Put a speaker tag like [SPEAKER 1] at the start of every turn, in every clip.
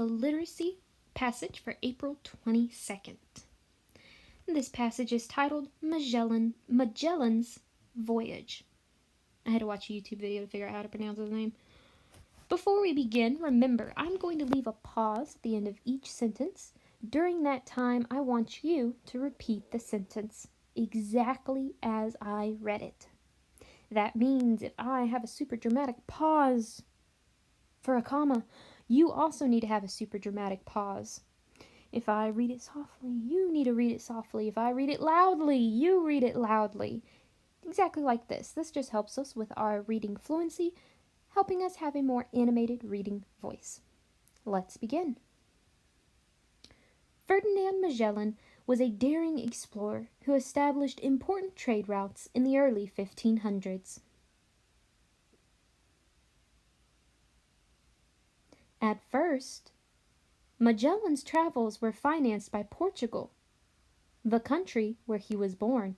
[SPEAKER 1] the literacy passage for April 22nd. This passage is titled Magellan's Voyage. I had to watch a YouTube video to figure out how to pronounce his name. Before we begin, remember, I'm going to leave a pause at the end of each sentence. During that time, I want you to repeat the sentence exactly as I read it. That means if I have a super dramatic pause for a comma, you also need to have a super dramatic pause. If I read it softly, you need to read it softly. If I read it loudly, you read it loudly. Exactly like this. This just helps us with our reading fluency, helping us have a more animated reading voice. Let's begin. Ferdinand Magellan was a daring explorer who established important trade routes in the early 1500s. At first, Magellan's travels were financed by Portugal, the country where he was born.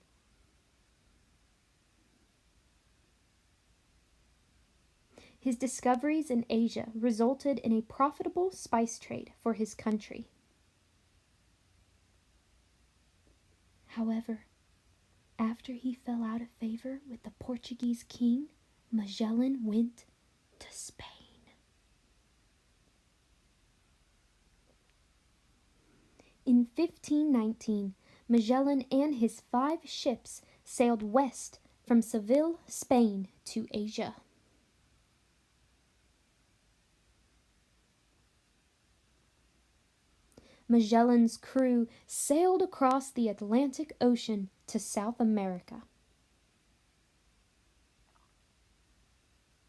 [SPEAKER 1] His discoveries in Asia resulted in a profitable spice trade for his country. However, after he fell out of favor with the Portuguese king, Magellan went to Spain. In 1519, Magellan and his 5 ships sailed west from Seville, Spain, to Asia. Magellan's crew sailed across the Atlantic Ocean to South America.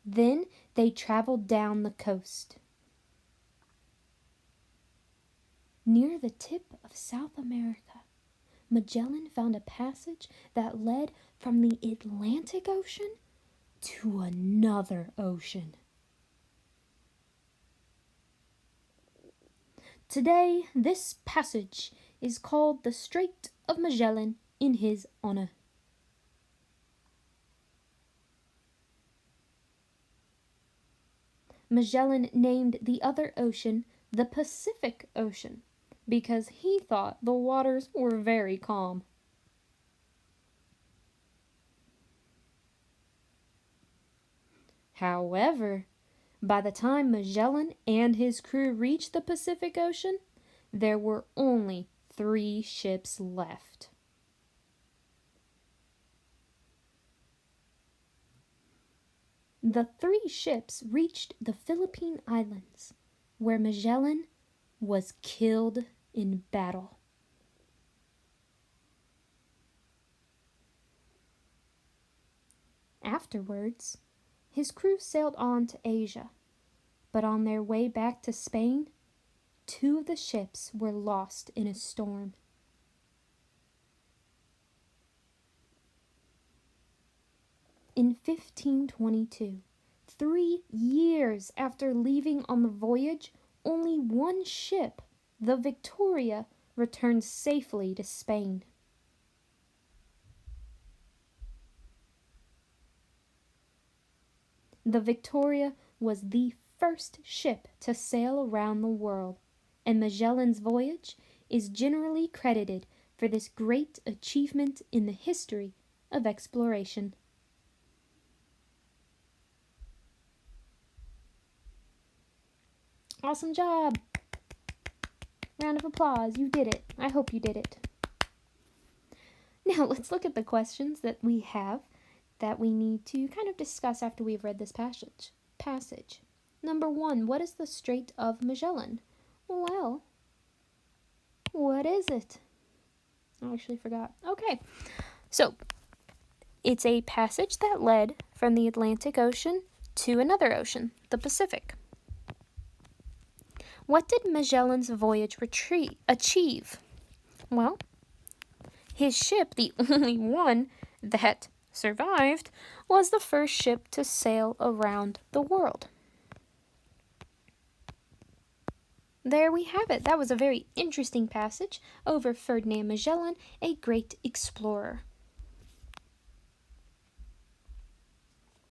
[SPEAKER 1] Then they traveled down the coast. Near the tip of South America, Magellan found a passage that led from the Atlantic Ocean to another ocean. Today, this passage is called the Strait of Magellan in his honor. Magellan named the other ocean the Pacific Ocean because he thought the waters were very calm. However, by the time Magellan and his crew reached the Pacific Ocean, there were only 3 ships left. The 3 ships reached the Philippine Islands, where Magellan was killed in battle. Afterwards, his crew sailed on to Asia, but on their way back to Spain, 2 of the ships were lost in a storm. In 1522, 3 years after leaving on the voyage, only 1 ship, the Victoria, returned safely to Spain. The Victoria was the first ship to sail around the world, and Magellan's voyage is generally credited for this great achievement in the history of exploration. Awesome job! Round of applause. You did it. I hope you did it. Now let's look at the questions that we have that we need to kind of discuss after we've read this passage. Number 1, what is the Strait of Magellan? Well, what is it? I actually forgot. Okay, so it's a passage that led from the Atlantic Ocean to another ocean, the Pacific. What did Magellan's voyage achieve? Well, his ship, the only one that survived, was the first ship to sail around the world. There we have it. That was a very interesting passage over Ferdinand Magellan, a great explorer.